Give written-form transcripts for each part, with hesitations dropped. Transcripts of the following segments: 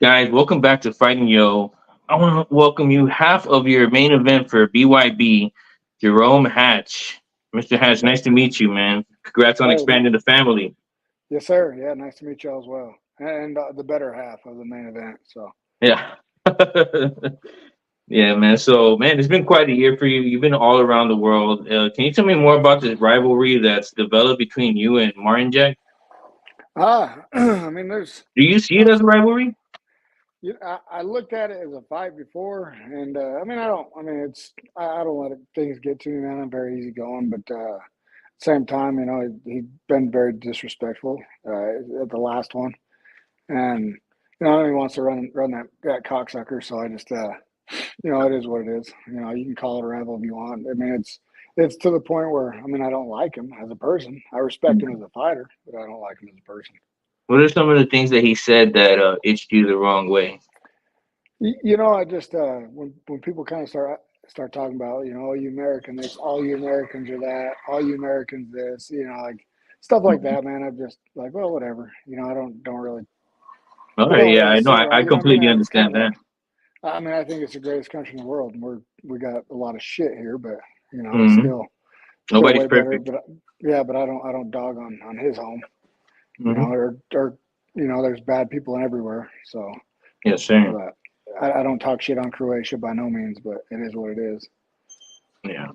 Guys, welcome back to Fighting Yo. I want to welcome you half of your main event for BYB, Jarome Hatch. Mr. Hatch, nice to meet you, man. Congrats on Hey, expanding the family. yes, sir. Yeah, nice to meet you all as well. And the better half of the main event. So, Yeah. Yeah, man. So, man, it's been quite a year for you. You've been all around the world. Can you tell me more about this rivalry that's developed between you and Martinjak? I mean, there's, Do you see it uh, as a rivalry? I looked at it as a fight before, and I mean, I don't, I mean, I don't let things get to me, man. I'm very easygoing, but same time, he's been very disrespectful at the last one, and I know he wants to run that cocksucker. So I just, it is what it is. You can call it a rival if you want. I mean, it's to the point where I mean, I don't like him as a person. I respect him as a fighter, but I don't like him as a person. What are some of the things that he said that itched you the wrong way? I just when people kind of start talking about all you American this, all you Americans are that, all you Americans this, like stuff like that, man. I'm just like, well, whatever. All It right, don't yeah, really I know. sit I right. You know what I mean? completely It's kind understand of that. I mean, I think it's the greatest country in the world, and we got a lot of shit here, but it's Hmm. still Nobody's way better. perfect. But yeah, but I don't dog on his home, Hmm. or there's bad people in everywhere. So, Yes, sir. but I don't talk shit on Croatia by no means, but it is what it is. Yeah.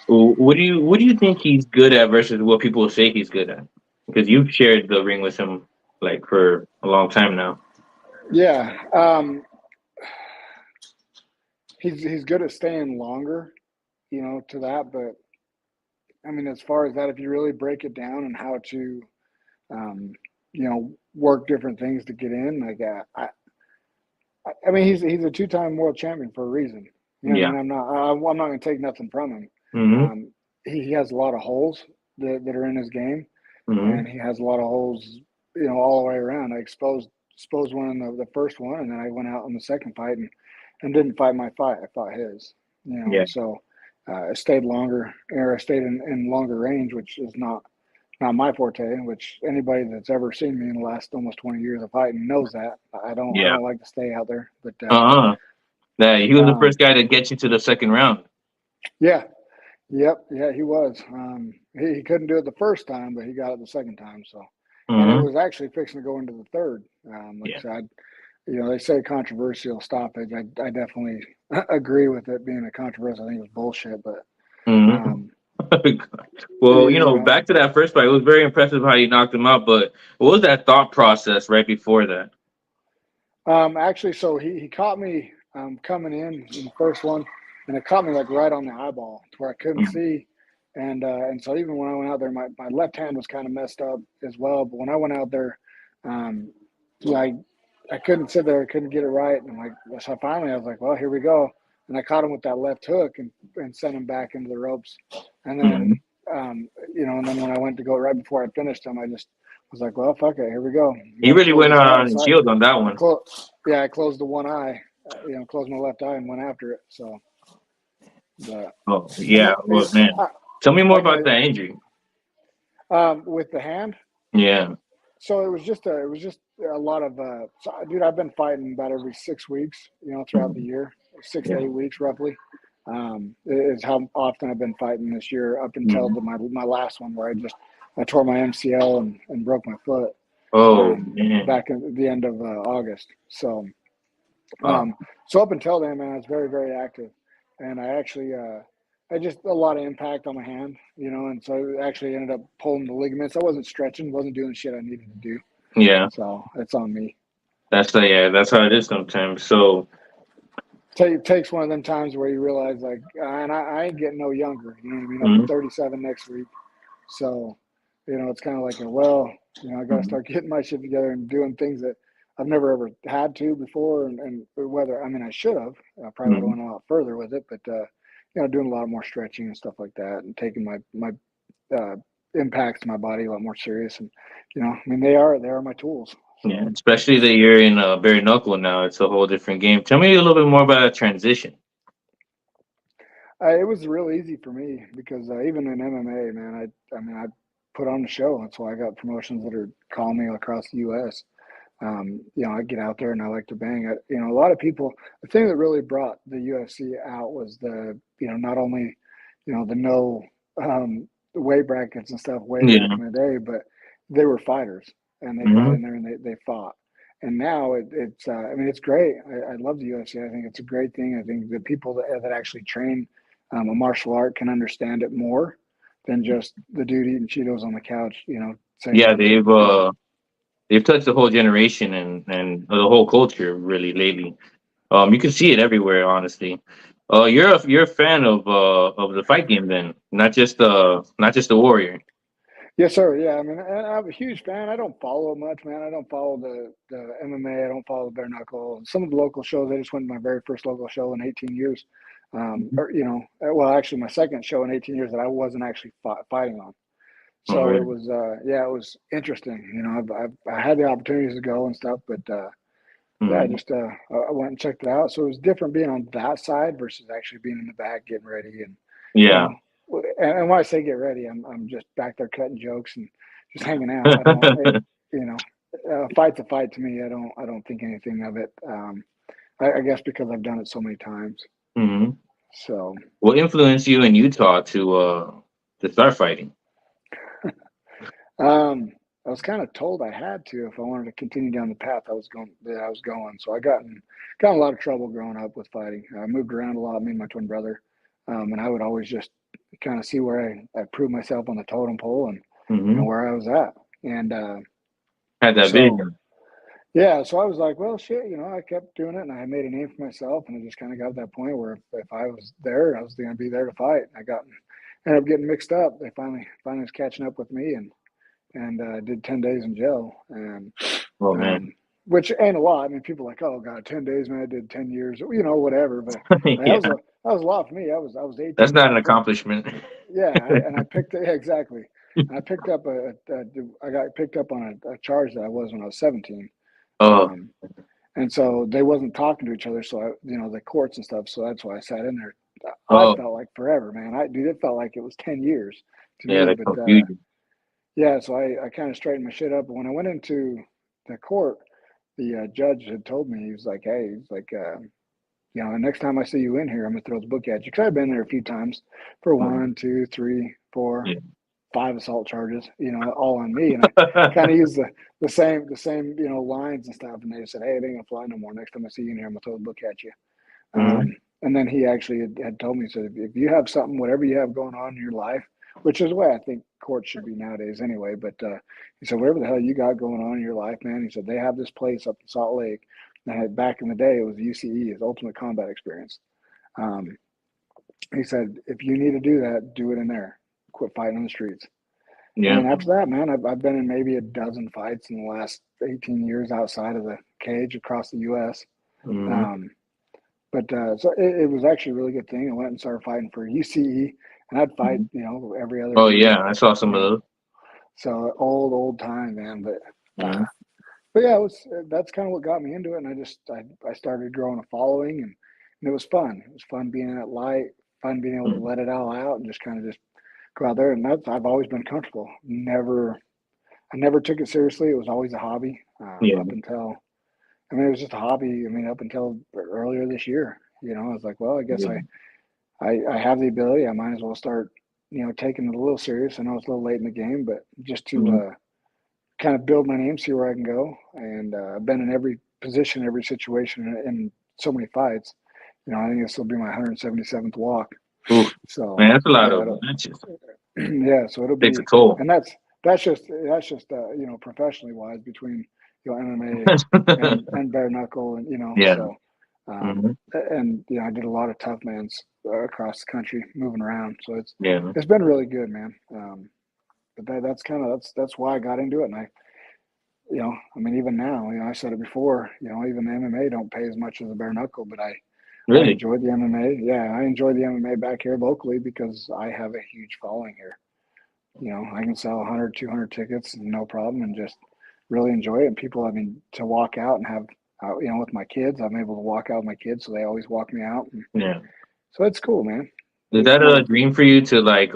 Well, what do you think he's good at versus what people say he's good at? Because you've shared the ring with him like for a long time now. Yeah, he's good at staying longer, to that. But I mean, as far as that, if you really break it down and how to, work different things to get in, like I mean, he's a two-time world champion for a reason. You know what I Yeah. mean? I'm not going to take nothing from him. Hmm. He has a lot of holes that are in his game, Hmm. and he has a lot of holes, all the way around. I exposed one in the first one, and then I went out in the second fight and didn't fight my fight. I fought his. Yeah. So I stayed longer, or I stayed in longer range, which is not my forte. Which anybody that's ever seen me in the last almost 20 years of fighting knows that I Yeah. don't like to stay out there. But Uh-huh. Yeah, he was the um, first guy to get you to the second round. yeah, yep, yeah, he was. He couldn't do it the first time, but he got it the second time. So, and it Hmm. was actually fixing to go into the third. Like I Yeah. said, they say controversial stoppage. I definitely agree with it being a controversy. I think it was bullshit, but Hmm. um, Well, you know, back to that first fight. It was very impressive how you knocked him out. But what was that thought process right before that? actually, so he caught me coming in the first one, and it caught me like right on the eyeball to where I couldn't Mhm. see. And so even when I went out there, my left hand was kind of messed up as well. But when I went out there, um, like I couldn't sit there, I couldn't get it right. And I'm like, so finally I was like, well, here we go. And I caught him with that left hook and sent him back into the ropes. And then, Mhm. and then when I went to go right before I finished him, I just was like, well, fuck it, here we go. You He got to really close went his eyes. on So shield on that I one. closed, yeah, I closed the one eye, closed my left eye and went after it. So, but, Oh, and yeah. Well, man, tell me more like about that injury. with the hand, Yeah. so it was just a lot of so, dude, I've been fighting about every 6 weeks, throughout the Mhm. year, six to Yeah. 8 weeks roughly. Is how often I've been fighting this year up until Mhm. my last one where I tore my MCL and broke my foot Oh, man. back at the end of August. So Wow. so up until then, man, I was very very active, and I actually I just a lot of impact on my hand, and so it actually ended up pulling the ligaments. I wasn't stretching, wasn't doing shit I needed to do. Yeah. So it's on me. That's how it is sometimes. So, Takes one of them times where you realize like, and I ain't getting no younger. You know what I mean? I'll be mhm. 37 next week, so it's kind of like I got to Mhm. start getting my shit together and doing things that I've never ever had to before, and whether I mean I should have, I probably would have Mhm. went a lot further with it, but doing a lot more stretching and stuff like that, and taking my uh, impacts to my body a lot more serious, and I mean they are my tools. Yeah, So especially that you're in bare knuckle now. It's a whole different game. Tell me a little bit more about that transition. it was real easy for me because even in MMA, man, I mean, I put on the show. That's why I got promotions that are calling me across the U.S. I get out there and I like to bang it. A lot of people, the thing that really brought the UFC out was not only, the no, the weight brackets and stuff way back Yeah. in the day, but they were fighters and they got Hmm. in there and they fought. And now it's great. I love the UFC. I think it's a great thing. I think the people that actually train a martial art can understand it more than just the dude eating Cheetos on the couch, saying Yeah, that, they've touched the whole generation and the whole culture really lately. You can see it everywhere, honestly. You're a fan of the fight game then, not just the Warrior. yes, sir. Yeah, I mean, I'm a huge fan. I don't follow it much, man. I don't follow the MMA. I don't follow the bare knuckle. Some of the local shows. I just went to my very first local show in 18 years. Well, actually, my second show in 18 years that I wasn't actually fighting on. Oh, So it really? was, yeah, it was interesting. I had the opportunities to go and stuff, but yeah, Hmm. I went and checked it out. So it was different being on that side versus actually being in the back getting ready and you Yeah. know, and when I say get ready, I'm just back there cutting jokes and just hanging out. I don't, you know, fight's a fight to me. I don't think anything of it. I guess because I've done it so many times. Hmm. So, What influenced you in Utah to start fighting? I was kind of told I had to if I wanted to continue down the path I was going. So I got in a lot of trouble growing up with fighting. I moved around a lot, me and my twin brother, and I would always just kind of see where I proved myself on the totem pole and Hmm. where I was at. And Had that so vision. yeah, so I was like, well, shit, I kept doing it, and I made a name for myself, and I just kind of got to that point where if I was there, I was going to be there to fight. Ended up getting mixed up. They finally was catching up with me, and did 10 days in jail, and Oh man. um, which ain't a lot. I mean, people are like, oh god, 10 days, man, I did 10 years, whatever. But Yeah, that was a lot for me. I was that's 18, not man. an accomplishment. I picked yeah, exactly. And I picked up I got picked up on a charge that I was when I was 17. Oh, Um, and so they wasn't talking to each other. So the courts and stuff. So that's why I sat in there. I oh, felt like forever, man. Dude, it felt like it was 10 years to yeah, me. that But confusion. yeah, so I kind of straightened my shit up. But when I went into the court, the judge had told me, he was like, hey, he's like, next time I see you in here, I'm gonna throw this book at you. Cause I've been there a few times for Oh, one, two, three, four, yeah. five assault charges, all on me. And I kind of used the same, lines and stuff. And they said, hey, it ain't gonna fly no more. Next time I see you in here, I'm gonna throw the book at you. Hmm. And then he actually had told me, he said, if you have something, whatever you have going on in your life, which is the way I think courts should be nowadays anyway. But he said, whatever the hell you got going on in your life, man, he said, they have this place up in Salt Lake. And back in the day, it was UCE, his Ultimate Combat Experience. Um, he said, if you need to do that, do it in there. Quit fighting on the streets. Yeah. And after that, man, I've been in maybe a dozen fights in the last 18 years outside of the cage across the U.S. Hmm. Um, but so it was actually a really good thing. I went and started fighting for UCE, and I'd fight, every other Oh week, yeah, I saw some you of know. those. So old time, man. Hmm. But yeah, that's kind of what got me into it, and I started growing a following, and it was fun. It was fun being in that light, fun being able to let it all out, and just kind of just go out there. And I've always been comfortable. I never took it seriously. It was always a hobby Yeah. up until. I mean, it was just a hobby. I mean, up until earlier this year, I was like, well, I guess Yeah. I have the ability. I might as well start, taking it a little serious. I know it's a little late in the game, but just to Hmm. kind of build my name, see where I can go. And I've been in every position, every situation, in so many fights. I think this will be my 177th walk. Oof, So man, that's a lot yeah, of matches. yeah. So it'll Takes a be, toll. and that's just professionally wise between MMA and bare knuckle, and Yeah. so Hmm. and I did a lot of tough mans across the country moving around. So Yeah. it's been really good, man. But that's kind of that's why I got into it, and I mean, even now, I said it before, even the MMA don't pay as much as the bare knuckle, but I Really. enjoy the MMA. Yeah, I enjoy the MMA back here locally because I have a huge following here. I can sell 100, 200 tickets, no problem, and just really enjoy it. And people, I mean, to walk out and have, with my kids, I'm able to walk out with my kids, so they always walk me out. And Yeah. so it's cool, man. Is It's that a fun. dream for you to like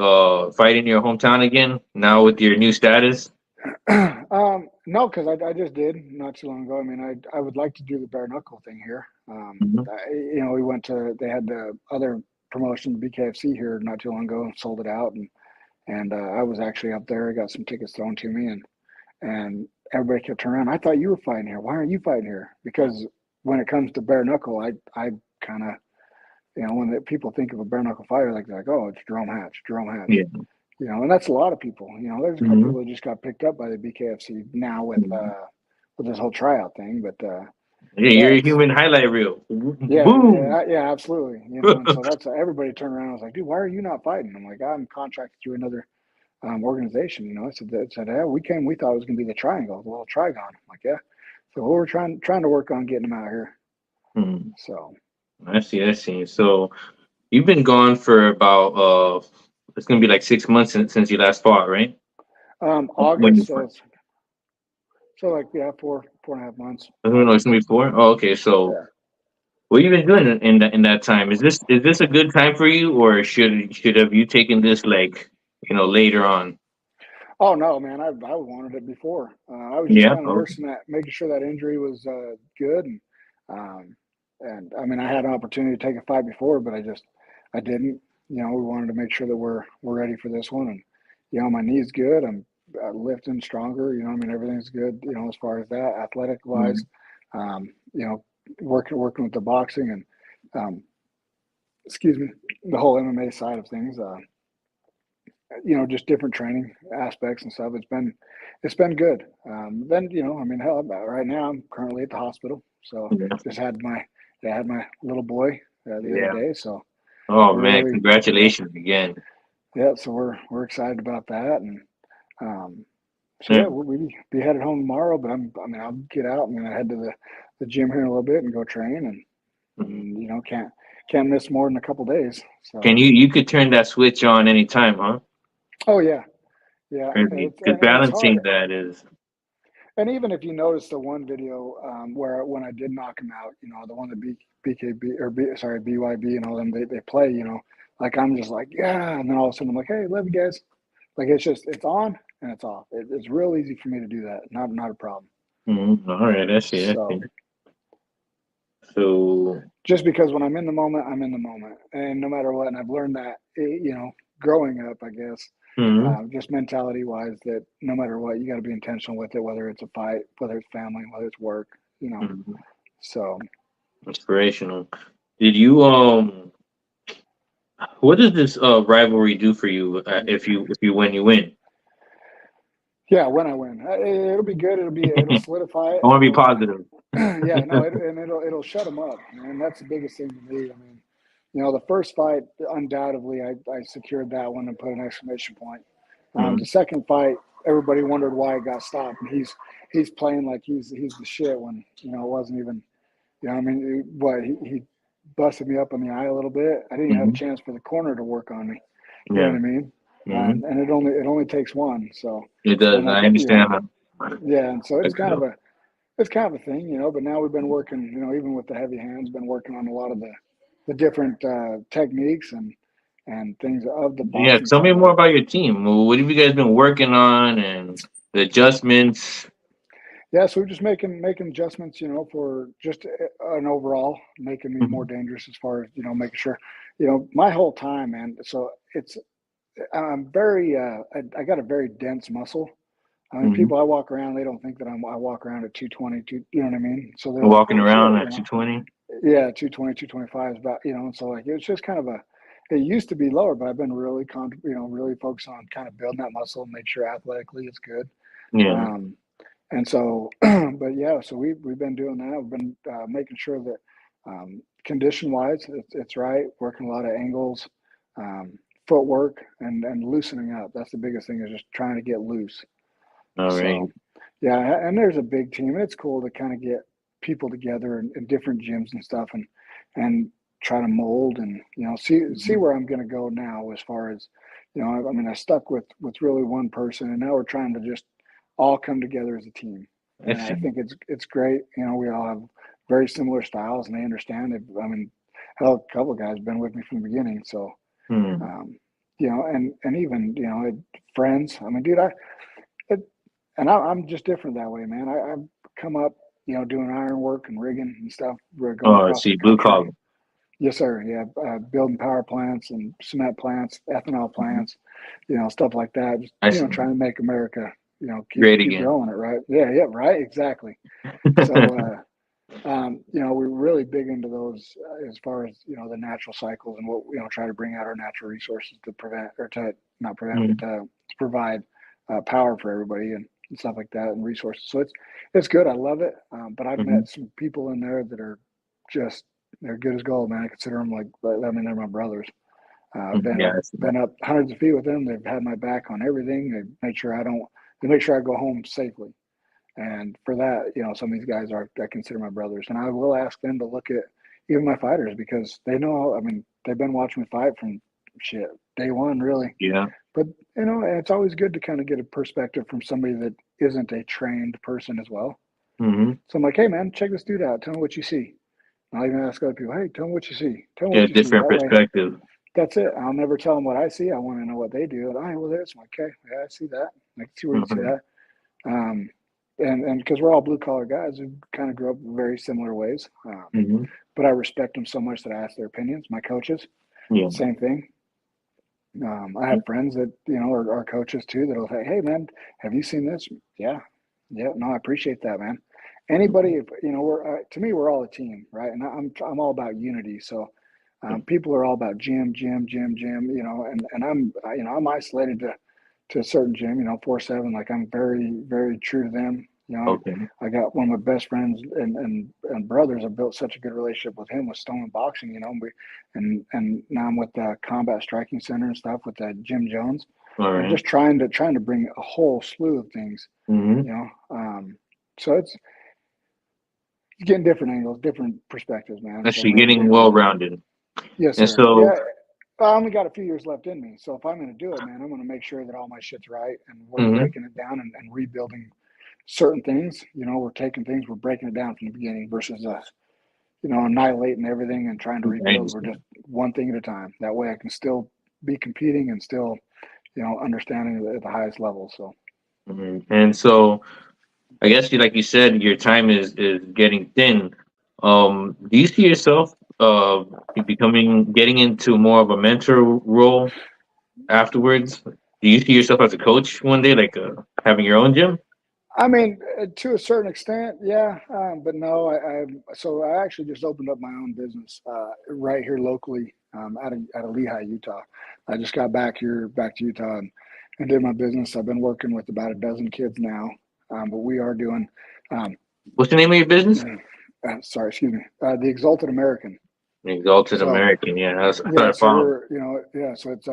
fight in your hometown again now with your new status? No, because I just did not too long ago. I mean, I would like to do the bare knuckle thing here. Mhm. We went to they had the other promotion BKFC here not too long ago and sold it out, and I was actually up there. I got some tickets thrown to me, and everybody kept turning around. I thought you were fighting here. Why aren't you fighting here? Because when it comes to bare knuckle, I kind of when people think of a bare knuckle fighter, like they're like, oh, it's Jerome Hatch, Jerome Hatch. Yeah. And that's a lot of people. There's a couple Hmm. people that just got picked up by the BKFC now Hmm. with this whole tryout thing. But Yeah, yeah, you're a it's human highlight reel. yeah, Boom. yeah, absolutely. And so that's everybody turned around. I was like, dude, why are you not fighting? I'm like, I'm contracted through another organization. I said, yeah, we thought it was going to be the triangle, the little trigon. I'm like, yeah. So we're trying to work on getting them out here. Hmm. So I see. I see. So you've been gone for about it's gonna be like 6 months since you last fought, right? When you August, fought. so like yeah, 4.5 months, I don't know. It's August. gonna be four. Oh, okay. So Yeah. what you been doing in that time? Is this a good time for you, or should have you taken this like later on? Oh no, man, I wanted it before. I was just Yeah. kind of Okay. nursing that, making sure that injury was good, um, and I mean, I had an opportunity to take a fight before, but I didn't. We wanted to make sure that we're ready for this one, and my knee's good. I'm lifting stronger. I mean, everything's good. As far as that, athletic wise, Mm. working with the boxing and um, excuse me, the whole MMA side of things. Just different training aspects and stuff. It's been good. Then I mean, hell, right now I'm currently at the hospital, so Yeah. just had my little boy the other Yeah. day, so Oh we're man, really congratulations again. so we're excited about that, and um, so Yeah. yeah, we'll be headed home tomorrow. But I mean, I'll get out. I'm gonna head to the gym here in a little bit and go train, Mhm. and can't miss more than a couple days. Can So you could turn that switch on anytime, huh? oh yeah, yeah, Crazy. Because and it's hard. balancing that is. And even if you notice the one video where when I did knock him out, the one that BKB or sorry BYB and all them they play, like I'm just like yeah, and then all of a sudden I'm like hey, love you guys. Like it's on and it's off. It's real easy for me to do that. Not a problem. All right, I see. I see. So So. just because when I'm in the moment, I'm in the moment, and no matter what, and I've learned that growing up, I guess. Mhm. Just mentality wise, that no matter what, you got to be intentional with it, whether it's a fight, whether it's family, whether it's work, Mhm. So Inspirational. Did you What does this rivalry do for you if you win, you win? yeah, when I win, it'll be good. It'll I solidify it. want to be It'll positive. yeah, no, it'll shut them up, and that's the biggest thing to me. I mean, the first fight, undoubtedly, I secured that one and put an exclamation point. The Mhm. second fight, everybody wondered why it got stopped, and he's playing like he's the shit when it wasn't even. I mean, what he busted me up on the eye a little bit. I didn't even have a Mhm. chance for the corner to work on me. You know what Yeah. I mean? Mhm. And it only takes one. So, It does. and I understand. yeah, and so That kind of. it's kind of a thing, But now we've been working, even with the heavy hands, been working on a lot of the different techniques and things of the Yeah. boxing Tell me side of more it. about your team. What have you guys been working on and the adjustments? Yeah, so we're just making adjustments, for just an overall making me more Mhm. dangerous as far as making sure, my whole time, man. So I'm very I got a very dense muscle. I mean, Mhm. people I walk around, they don't think that I walk around at 220, you know what I mean? So they're like, Walking oh around shit, at 220. yeah, 220, 225 is about, and so like it's just kind of it used to be lower, but I've been really really focused on kind of building that muscle and make sure athletically it's good. Yeah. Um, and so, but yeah, so we've been doing that. We've been making sure that condition wise, it's right. Working a lot of angles, um, footwork, and loosening up. That's the biggest thing is just trying to get loose. All right. So, yeah, and there's a big team, and it's cool to kind of get people together in different gyms and stuff, and try to mold and see Mhm. where I'm going to go now as far as I mean I stuck with really one person, and now we're trying to just all come together as a team, I and I see. think it's great. We all have very similar styles, and they understand it. I mean, hell, a couple of guys been with me from the beginning, so Hmm. um, and even friends. I mean, dude, and I'm just different that way, man. I've come up, doing iron work and rigging and stuff. We're going Oh, I across the see, blue country. collar. Yes, sir. Yeah, building power plants and cement plants, ethanol Mhm. plants, stuff like that. Just I see. trying to make America, Great keep again. growing it, right? Yeah, yeah, right, exactly. So, we're really big into those as far as the natural cycles and what try to bring out our natural resources to prevent or to not prevent, but Mhm. to provide power for everybody and stuff like that and resources. So it's good. I love it. But I've Mhm. met some people in there that are just they're good as gold, man. I consider them I mean they're my brothers. I've Mhm. Yeah, I see that. been up hundreds of feet with them. They've had my back on everything. They make sure I go home safely. And for that, some of these guys I consider my brothers. And I will ask them to look at even my fighters because they know, I mean, they've been watching me fight from shit, day one, really. Yeah. But, and it's always good to kind of get a perspective from somebody that isn't a trained person as well. Hmm. So I'm like, hey, man, check this dude out. Tell me what you see. And I'll even ask other people, hey, tell me what you see. Tell me Get a what you see. different That way, perspective. that's it. I'll never tell them what I see. I want to know what they do. And well, there's okay. Yeah, I see that. I can see where you see Hmm. that. Um, and because we're all blue collar guys who kind of grew up in very similar ways. Hmm. But I respect them so much that I ask their opinions. My coaches, Yeah. same thing. I have friends that are coaches too that'll say, "Hey, man, have you seen this?" Yeah, yeah. No, I appreciate that, man. Anybody, if, we're to me, we're all a team, right? And I'm all about unity. So people are all about gym, and I'm isolated to a certain gym, 4/7. Like I'm very, very true to them. Okay. I got one of my best friends and brothers. I built such a good relationship with him with Stone Boxing. And now I'm with the Combat Striking Center and stuff with Jim Jones. All right. Just trying to bring a whole slew of things. Hmm. You know, um, so it's getting different angles, different perspectives, man. So I'm Actually, really getting big well on it. rounded. Yes, And sir. so, Yeah, I only got a few years left in me. So if I'm going to do it, man, I'm going to make sure that all my shit's right and we're hmm, breaking it down and rebuilding certain things. We're taking things, we're breaking it down from the beginning versus us, annihilating everything and trying to I rebuild. We're understand. just one thing at a time. That way I can still be competing and still, understanding at the highest level. So, And so, I guess you, like you said, your time is getting thin. Do you see yourself becoming getting into more of a mentor role afterwards? Do you see yourself as a coach one day, like having your own gym? I mean, to a certain extent, yeah, but no. So I actually just opened up my own business right here locally, out of Lehigh, Utah. I just got back to Utah, and did my business. I've been working with about a dozen kids now, but we are doing. Um, What's the name of your business? sorry, excuse me. The Exalted American. Exalted So American. Yeah, I thought yeah, I so followed. so it's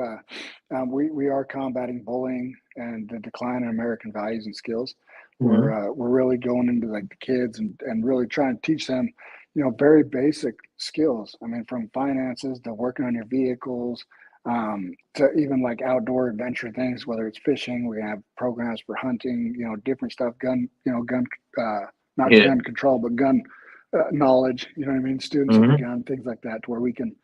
we are combating bullying and the decline in American values and skills. Hmm. We're really going into like the kids and really trying to teach them, very basic skills. I mean, from finances to working on your vehicles, to even like outdoor adventure things, whether it's fishing. We have programs for hunting, different stuff, gun, not Yeah. gun control, but gun knowledge. You know what I mean? Students of the Hmm. gun, things like that, to where we can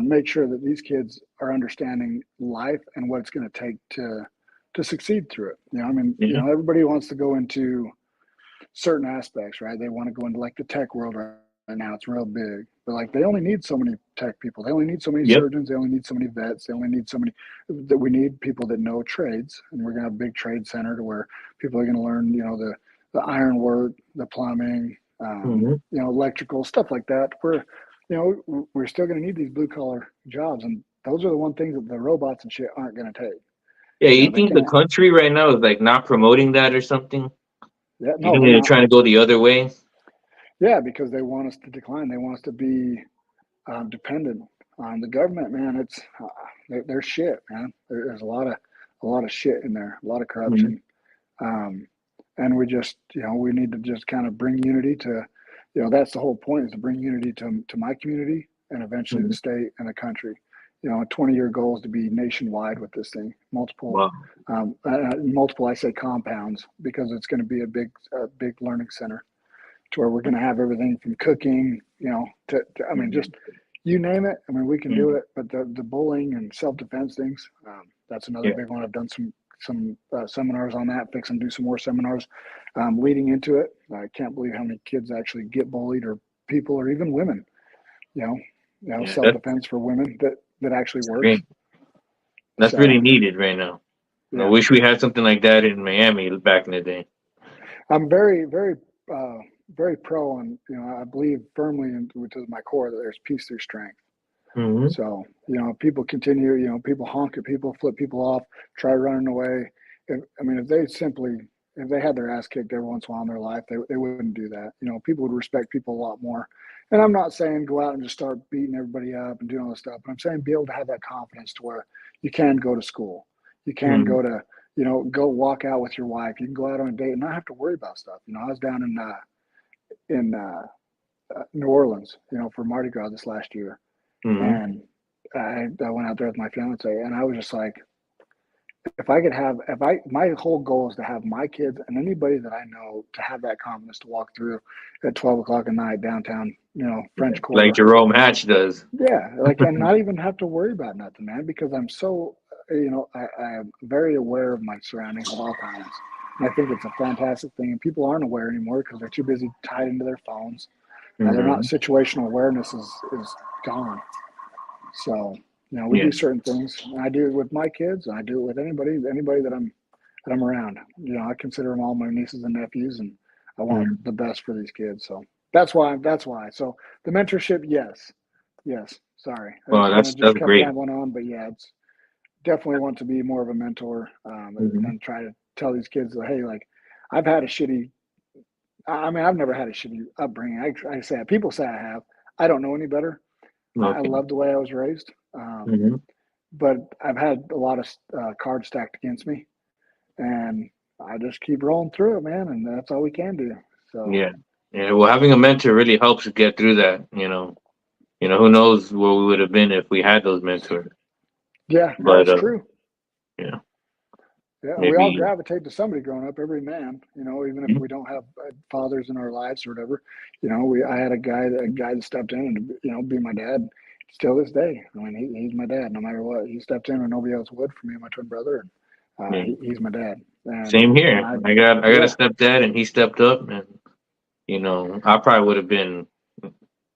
make sure that these kids are understanding life and what it's going to take to succeed through it. I mean, Yeah. everybody wants to go into certain aspects, right? They want to go into like the tech world right now. It's real big, but like they only need so many tech people. They only need so many Yep. surgeons. They only need so many vets. They only need so many that we need people that know trades. And we're going to have a big trade center to where people are going to learn, the iron work, the plumbing, Hmm. electrical stuff like that. We're still going to need these blue collar jobs, and those are the one things that the robots and shit aren't going to take. Yeah. You They think the can't. country right now is like not promoting that or something? Yeah, You no, think they're they're not. trying to go the other way? Yeah, because they want us to decline. They want us to be dependent on the government. Man, it's they're shit, man. There's a lot of shit in there, a lot of Hmm. corruption. Um, and we just, we need to just kind of bring unity to, that's the whole point, is to bring unity to my community and eventually the Hmm. state and the country. A 20-year goal is to be nationwide with this thing, Wow. multiple, I say compounds, because it's going to be a big learning center to where we're going to have everything from cooking, I mean, Hmm. just you name it. I mean, we can do Hmm. it, but the bullying and self-defense things, that's another Yeah. big one. I've done some some seminars on that, fix and do some more seminars leading into it. I can't believe how many kids actually get bullied, or people, or even women, Yeah, self-defense for women that actually that's works. great. That's So, really needed right now. I yeah, wish we had something like that in Miami back in the day. I'm very, very, very pro, and I believe firmly into my core that there's peace through strength. Hmm. So, people continue, people honk at people, flip people off, try running away. If they had their ass kicked every once in a while in their life, they wouldn't do that. People would respect people a lot more. And I'm not saying go out and just start beating everybody up and doing all this stuff, but I'm saying be able to have that confidence to where you can go to school. You can Hmm. go to, go walk out with your wife. You can go out on a date and not have to worry about stuff. I was down in New Orleans, for Mardi Gras this last year. Hmm. And I went out there with my fiance, and I was just like, my whole goal is to have my kids and anybody that I know to have that confidence to walk through at 12 o'clock at night downtown, French Like Quarter. Jarome Hatch does. Yeah. And not even have to worry about nothing, man, because I'm so, I am very aware of my surroundings at all times. And I think it's a fantastic thing. And people aren't aware anymore because they're too busy tied into their phones. They're not, Hmm. situational awareness is gone. So, we Yeah. do certain things. And I do it with my kids, and I do it with anybody that I'm around. I consider them all my nieces and nephews, and I want Hmm. the best for these kids. So that's why. So the mentorship, yes. Yes. Sorry. I Well, kind of that's just kept great. rambling on, but yeah, it's definitely want to be more of a mentor, and Hmm. then try to tell these kids that, hey, like, I've had a shitty, I've never had a shitty upbringing. I say it. People say I have. I don't know any better. I Okay. love the way I was raised. Hmm. But I've had a lot of cards stacked against me, and I just keep rolling through it, man. And that's all we can do. So, Yeah. Yeah. Well, having a mentor really helps get through that. Who knows where we would have been if we had those mentors. yeah, no, But it's true. yeah, Yeah, we all maybe. gravitate to somebody growing up. Every man, even if we don't have fathers in our lives or whatever. I had a guy that stepped in and be my dad. Still this day, he's my dad. No matter what, he stepped in when nobody else would for me and my twin brother, and Yeah. he's my dad. And Same here. I, I got a yeah, stepdad, and he stepped up, and I probably would have been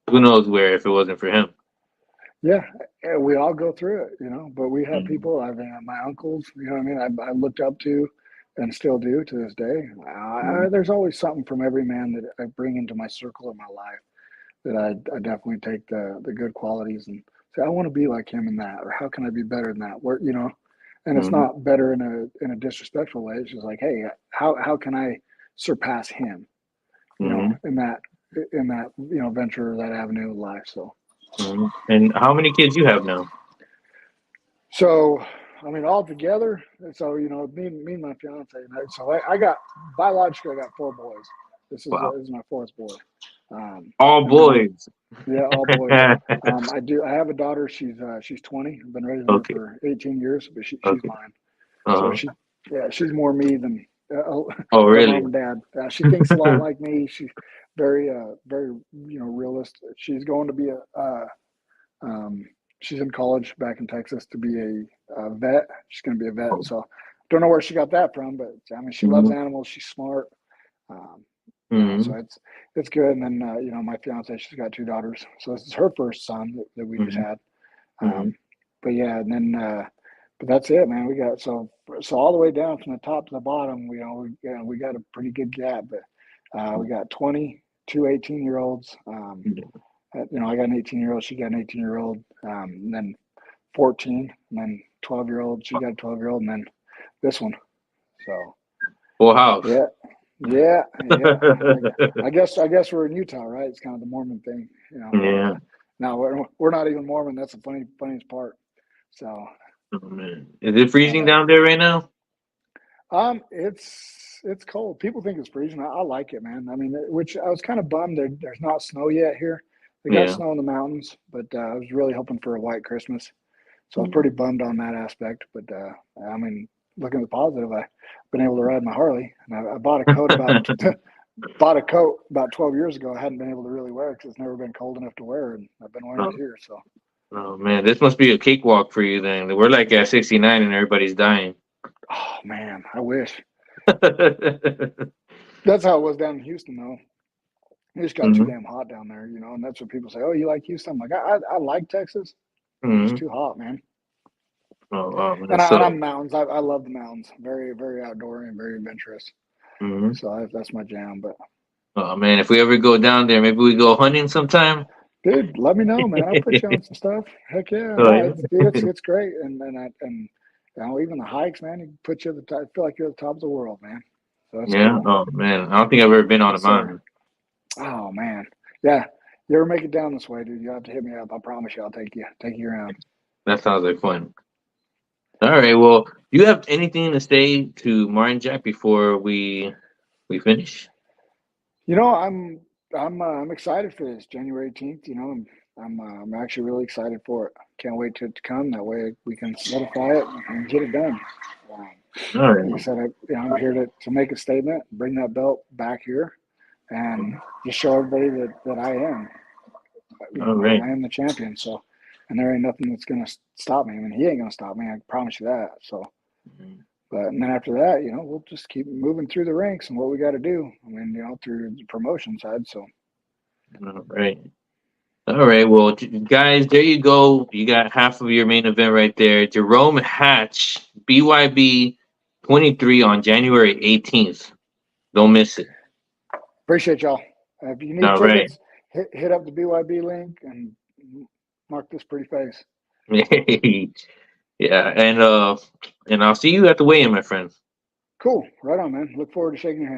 who knows where if it wasn't for him. yeah, we all go through it, but we have Mhm. people. My uncles, what I mean. I looked up to, and still do to this day. Mhm. There's always something from every man that I bring into my circle of my life that I definitely take the good qualities and say I want to be like him in that, or how can I be better than that? And it's Mhm. not better in a disrespectful way. It's just like, hey, how can I surpass him? Mhm. In that venture, or that avenue of life. So. Mhm. And how many kids you have now? So, all together, so, me and my fiance, so I got, biologically, I got four boys. Wow, This is my fourth boy. all And then, boys. yeah, all boys. I have a daughter. She's 20. I've been raising her Okay. for 18 years, but she's Okay. mine. So Uh-huh. she's more me than Oh, her mom really? and dad. She thinks a lot like me. She's very, very, realist. She's going to be um, she's in college back in Texas to be a vet. She's going to be a vet. So don't know where she got that from, but she loves Mhm. animals. She's smart. Um, so Mhm. it's good. And then my fiance, she's got two daughters. So this is her first son that we just Mhm. had. Mhm. But yeah, and then but that's it, man. We got so all the way down from the top to the bottom. We got a pretty good gap, but we got 22 18-year-olds. I got an 18-year-old. She got an 18-year-old. And then 14, and then 12-year-old. She got a 12-year-old, and then this one. So Full house. yeah, yeah, yeah. I guess we're in Utah, right? It's kind of the Mormon thing, But Yeah. no, we're not even Mormon. That's the funniest part. So, Oh, man. Is it but freezing down there right now? it's cold. People think it's freezing. I like it, man. Which I was kind of bummed there's not snow yet here. They got Yeah. snow in the mountains, but I was really hoping for a white Christmas. So I was Mhm. pretty bummed on that aspect. But looking at the positive, I've been able to ride my Harley, and I bought a coat bought a coat about 12 years ago. I hadn't been able to really wear it because it's never been cold enough to wear, and I've been wearing it Oh, here. So oh, man, this must be a cakewalk for you then. We're like at 69 and everybody's dying. Oh man, I wish. That's how it was down in Houston, though. It just got too Hmm. damn hot down there, you know. And that's what people say. Oh, you like Houston? I'm like, I like Texas. It's just Hmm. too hot, man. Oh, man. And I'm So, mountains. I love the mountains. Very, very outdoorsy and very adventurous. hmm, So that's my jam. But oh man, if we ever go down there, maybe we go hunting sometime. dude, let me know, man. I'll put you on some stuff. Heck yeah, Oh no, yeah. it's great. And you know, even the hikes, man. You put you at the top. I feel like you're at the top of the world, man. So that's Yeah. cool. Oh man, I don't think I've ever been on a Yes, sir. mountain. Oh man, yeah. You ever make it down this way, dude? You have to hit me up. I promise you, I'll take you around. That sounds like fun. All right. Well, do you have anything to say to Martin Jack before we finish? You know, I'm excited for this January 18th. You know, I'm actually really excited for it. Can't wait to it to come. That way we can solidify it and get it done. Um, All like I right. said, you know, I'm here to make a statement, bring that belt back here, and just show everybody that I am. You All know, right. I am the champion. So, and there ain't nothing that's gonna stop me. I mean, he ain't gonna stop me. I promise you that. So, but and then after that, you know, we'll just keep moving through the ranks and what we got to do. I mean, you know, through the promotion side. So, All right. All right. Well, guys, there you go. You got half of your main event right there. Jerome Hatch, BYB 23 on January 18th. Don't miss it. appreciate y'all. If you need All right. tickets, hit up the BYB link and mark this pretty face. Yeah, and I'll see you at the weigh-in, my friend. Cool. Right on, man. Look forward to shaking your hand.